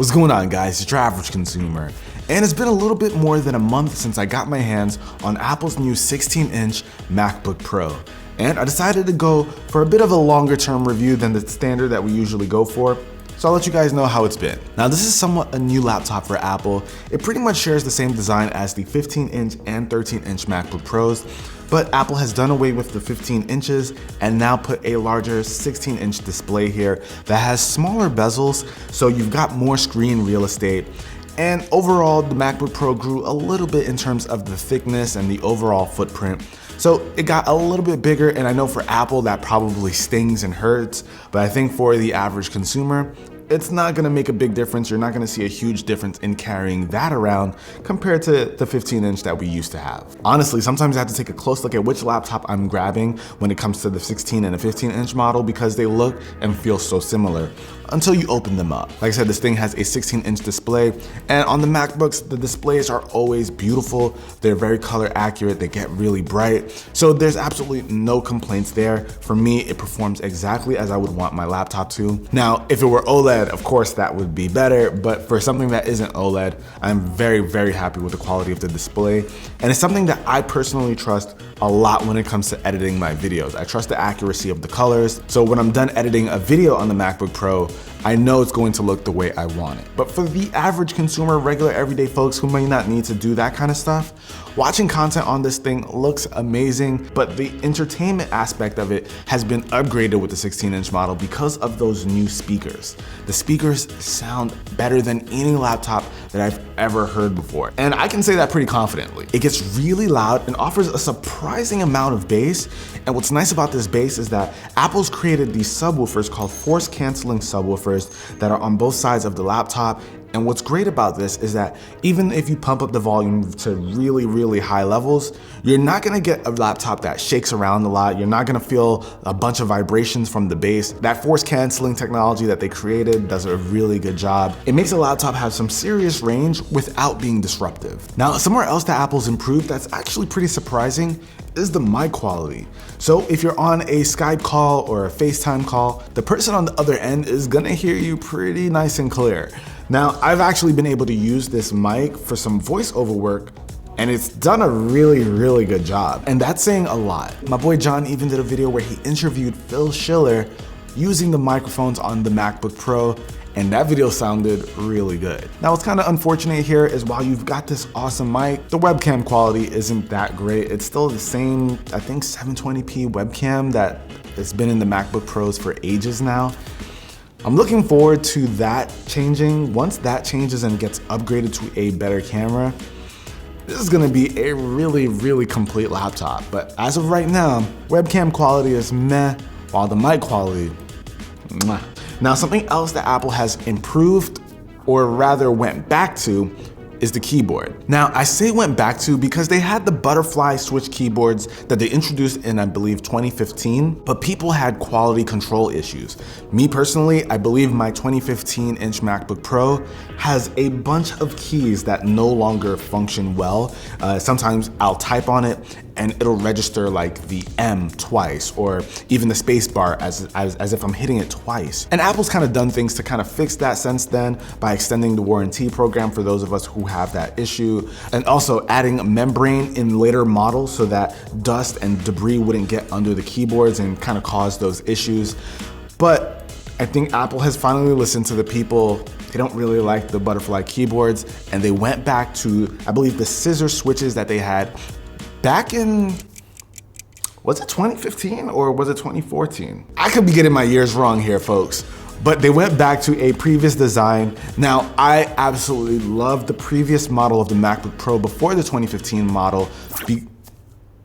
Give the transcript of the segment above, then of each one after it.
What's going on, guys? It's your average consumer, and it's been a little bit more than a month since I got my hands on Apple's new 16-inch MacBook Pro, and I decided to go for a bit of a longer term review than the standard that we usually go for. So I'll let you guys know how it's been. Now, this is somewhat a new laptop for Apple. It pretty much shares the same design as the 15-inch and 13-inch MacBook Pros, but Apple has done away with the 15 inches and now put a larger 16-inch display here that has smaller bezels, so you've got more screen real estate. And overall, the MacBook Pro grew a little bit in terms of the thickness and the overall footprint. So it got a little bit bigger, and I know for Apple that probably stings and hurts, but I think for the average consumer, it's not gonna make a big difference. You're not gonna see a huge difference in carrying that around compared to the 15-inch that we used to have. Honestly, sometimes I have to take a close look at which laptop I'm grabbing when it comes to the 16 and the 15-inch model because they look and feel so similar until you open them up. Like I said, this thing has a 16-inch display, and on the MacBooks, the displays are always beautiful. They're very color accurate, they get really bright. So there's absolutely no complaints there. For me, it performs exactly as I would want my laptop to. Now, if it were OLED, of course that would be better, but for something that isn't OLED, I'm very, very happy with the quality of the display. And it's something that I personally trust a lot when it comes to editing my videos. I trust the accuracy of the colors. So when I'm done editing a video on the MacBook Pro, I know it's going to look the way I want it. But for the average consumer, regular everyday folks who may not need to do that kind of stuff, watching content on this thing looks amazing, but the entertainment aspect of it has been upgraded with the 16-inch model because of those new speakers. The speakers sound better than any laptop that I've ever heard before. And I can say that pretty confidently. It gets really loud and offers a surprising amount of bass. And what's nice about this bass is that Apple's created these subwoofers called force canceling subwoofers that are on both sides of the laptop. And what's great about this is that even if you pump up the volume to really, really high levels, you're not gonna get a laptop that shakes around a lot. You're not gonna feel a bunch of vibrations from the bass. That force canceling technology that they created does a really good job. It makes a laptop have some serious range without being disruptive. Now, somewhere else that Apple's improved that's actually pretty surprising is the mic quality. So if you're on a Skype call or a FaceTime call, the person on the other end is gonna hear you pretty nice and clear. Now, I've actually been able to use this mic for some voiceover work, and it's done a really, really good job. And that's saying a lot. My boy John even did a video where he interviewed Phil Schiller using the microphones on the MacBook Pro, and that video sounded really good. Now, what's kind of unfortunate here is while you've got this awesome mic, the webcam quality isn't that great. It's still the same, I think 720p webcam that has been in the MacBook Pros for ages now. I'm looking forward to that changing. Once that changes and gets upgraded to a better camera, this is gonna be a really, really complete laptop. But as of right now, webcam quality is meh, while the mic quality, mwah. Now, something else that Apple has improved, or rather went back to, is the keyboard. Now, I say went back to because they had the butterfly switch keyboards that they introduced in, I believe, 2015, but people had quality control issues. Me personally, I believe my 2015-inch MacBook Pro has a bunch of keys that no longer function well. Sometimes I'll type on it and it'll register like the M twice, or even the space bar as if I'm hitting it twice. And Apple's kind of done things to kind of fix that since then by extending the warranty program for those of us who have that issue, and also adding a membrane in later models so that dust and debris wouldn't get under the keyboards and kind of cause those issues. But I think Apple has finally listened to the people. They don't really like the butterfly keyboards, and they went back to, I believe, the scissor switches that they had back in, was it 2015 or was it 2014? I could be getting my years wrong here, folks, but they went back to a previous design. Now, I absolutely love the previous model of the MacBook Pro before the 2015 model.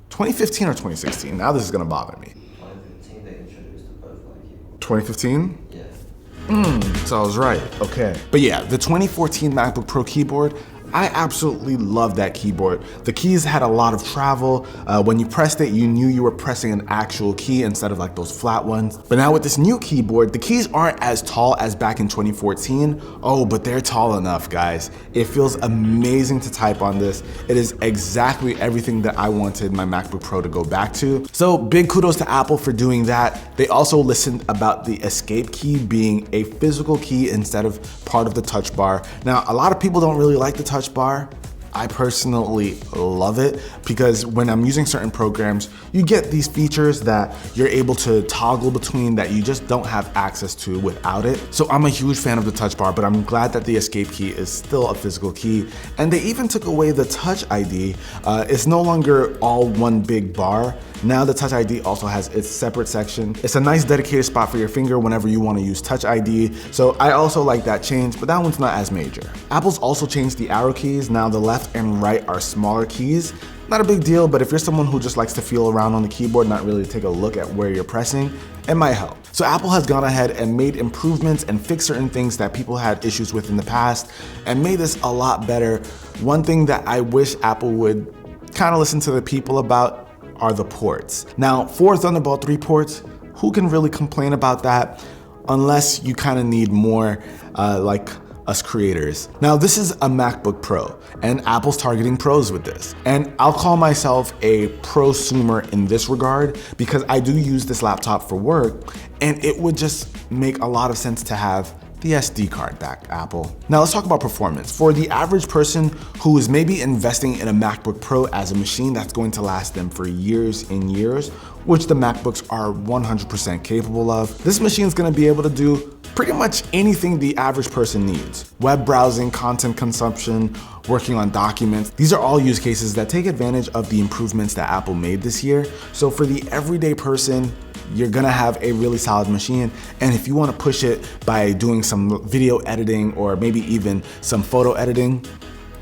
2015 or 2016? Now this is gonna bother me. 2015 they introduced the butterfly keyboard. 2015? Yeah. So I was right, okay. But yeah, the 2014 MacBook Pro keyboard, I absolutely love that keyboard. The keys had a lot of travel. When you pressed it, you knew you were pressing an actual key instead of like those flat ones. But now with this new keyboard, the keys aren't as tall as back in 2014. Oh, but they're tall enough, guys. It feels amazing to type on this. It is exactly everything that I wanted my MacBook Pro to go back to. So big kudos to Apple for doing that. They also listened about the escape key being a physical key instead of part of the touch bar. Now, a lot of people don't really like the touch bar. I personally love it because when I'm using certain programs, you get these features that you're able to toggle between that you just don't have access to without it. So I'm a huge fan of the touch bar, but I'm glad that the escape key is still a physical key. And they even took away the Touch ID. It's no longer all one big bar. Now the Touch ID also has its separate section. It's a nice dedicated spot for your finger whenever you want to use Touch ID. So I also like that change, but that one's not as major. Apple's also changed the arrow keys. Now the left and right are smaller keys. Not a big deal, but if you're someone who just likes to feel around on the keyboard, not really take a look at where you're pressing, it might help. So Apple has gone ahead and made improvements and fixed certain things that people had issues with in the past and made this a lot better. One thing that I wish Apple would kind of listen to the people about are the ports. Now, 4 Thunderbolt 3 ports, who can really complain about that unless you kind of need more like us creators. Now, this is a MacBook Pro, and Apple's targeting pros with this. And I'll call myself a prosumer in this regard because I do use this laptop for work, and it would just make a lot of sense to have the SD card back, Apple. Now let's talk about performance. For the average person who is maybe investing in a MacBook Pro as a machine that's going to last them for years and years, which the MacBooks are 100% capable of, this machine is going to be able to do pretty much anything the average person needs. Web browsing, content consumption, working on documents. These are all use cases that take advantage of the improvements that Apple made this year. So for the everyday person, you're gonna have a really solid machine. And if you wanna push it by doing some video editing or maybe even some photo editing,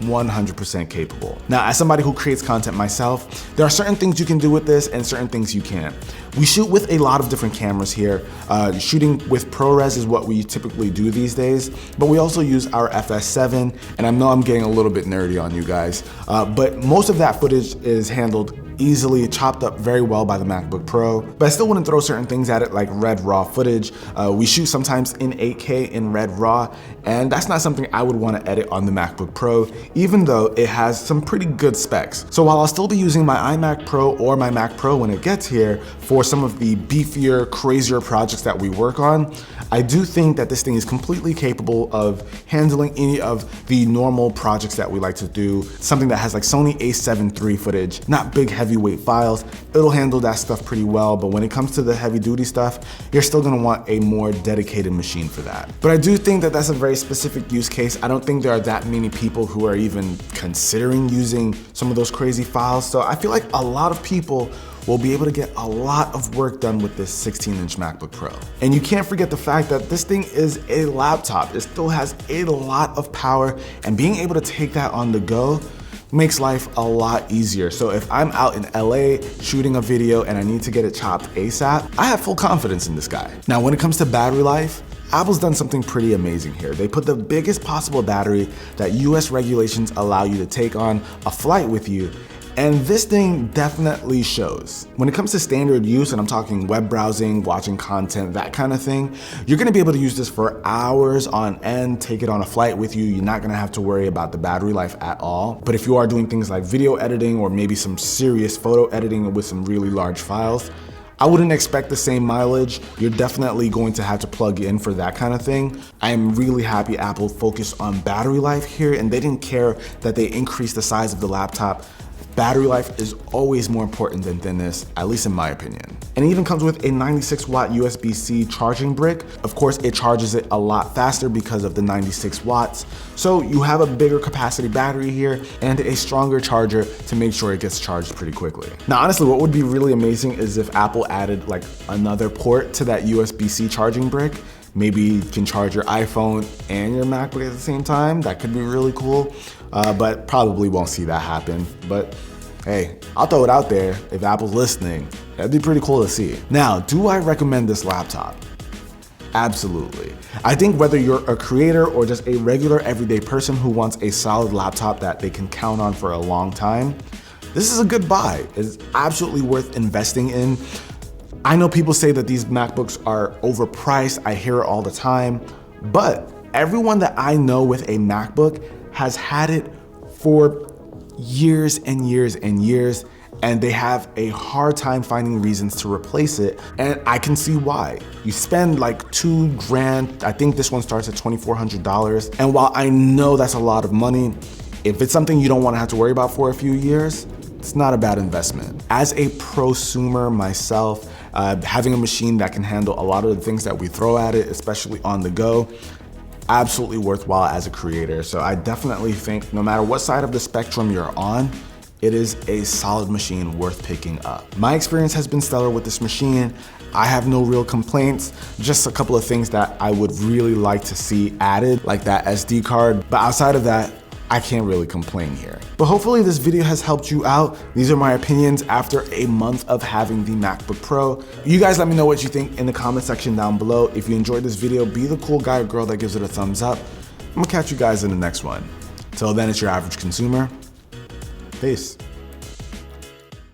100% capable. Now, as somebody who creates content myself, there are certain things you can do with this and certain things you can't. We shoot with a lot of different cameras here. Shooting with ProRes is what we typically do these days, but we also use our FS7, and I know I'm getting a little bit nerdy on you guys, but most of that footage is handled easily, chopped up very well by the MacBook Pro, but I still wouldn't throw certain things at it like red raw footage. We shoot sometimes in 8K in red raw, and that's not something I would want to edit on the MacBook Pro, even though it has some pretty good specs. So while I'll still be using my iMac Pro or my Mac Pro when it gets here for some of the beefier, crazier projects that we work on, I do think that this thing is completely capable of handling any of the normal projects that we like to do. Something that has like Sony a7 III footage, not big heavyweight files, it'll handle that stuff pretty well, but when it comes to the heavy duty stuff, you're still gonna want a more dedicated machine for that. But I do think that that's a very specific use case. I don't think there are that many people who are even considering using some of those crazy files, so I feel like a lot of people will be able to get a lot of work done with this 16-inch MacBook Pro. And you can't forget the fact that this thing is a laptop. It still has a lot of power, and being able to take that on the go makes life a lot easier. So if I'm out in LA shooting a video and I need to get it chopped ASAP, I have full confidence in this guy. Now, when it comes to battery life, Apple's done something pretty amazing here. They put the biggest possible battery that US regulations allow you to take on a flight with you, and this thing definitely shows. When it comes to standard use, and I'm talking web browsing, watching content, that kind of thing, you're gonna be able to use this for hours on end, take it on a flight with you. You're not gonna have to worry about the battery life at all. But if you are doing things like video editing or maybe some serious photo editing with some really large files, I wouldn't expect the same mileage. You're definitely going to have to plug in for that kind of thing. I am really happy Apple focused on battery life here, and they didn't care that they increased the size of the laptop. Battery life is always more important than thinness, at least in my opinion. And it even comes with a 96-watt USB-C charging brick. Of course, it charges it a lot faster because of the 96 watts. So you have a bigger capacity battery here and a stronger charger to make sure it gets charged pretty quickly. Now, honestly, what would be really amazing is if Apple added like another port to that USB-C charging brick. Maybe you can charge your iPhone and your MacBook at the same time. That could be really cool, but probably won't see that happen. But hey, I'll throw it out there if Apple's listening. That'd be pretty cool to see. Now, do I recommend this laptop? Absolutely. I think whether you're a creator or just a regular everyday person who wants a solid laptop that they can count on for a long time, this is a good buy. It's absolutely worth investing in. I know people say that these MacBooks are overpriced. I hear it all the time, but everyone that I know with a MacBook has had it for years and years and years, and they have a hard time finding reasons to replace it. And I can see why. You spend like $2,000. I think this one starts at $2,400. And while I know that's a lot of money, if it's something you don't want to have to worry about for a few years, it's not a bad investment. As a prosumer myself, having a machine that can handle a lot of the things that we throw at it, especially on the go, absolutely worthwhile as a creator. So I definitely think no matter what side of the spectrum you're on, it is a solid machine worth picking up. My experience has been stellar with this machine. I have no real complaints, just a couple of things that I would really like to see added, like that SD card. But outside of that, I can't really complain here. But hopefully this video has helped you out. These are my opinions after a month of having the MacBook Pro. You guys let me know what you think in the comment section down below. If you enjoyed this video, be the cool guy or girl that gives it a thumbs up. I'm gonna catch you guys in the next one. Till then, it's your average consumer. Peace.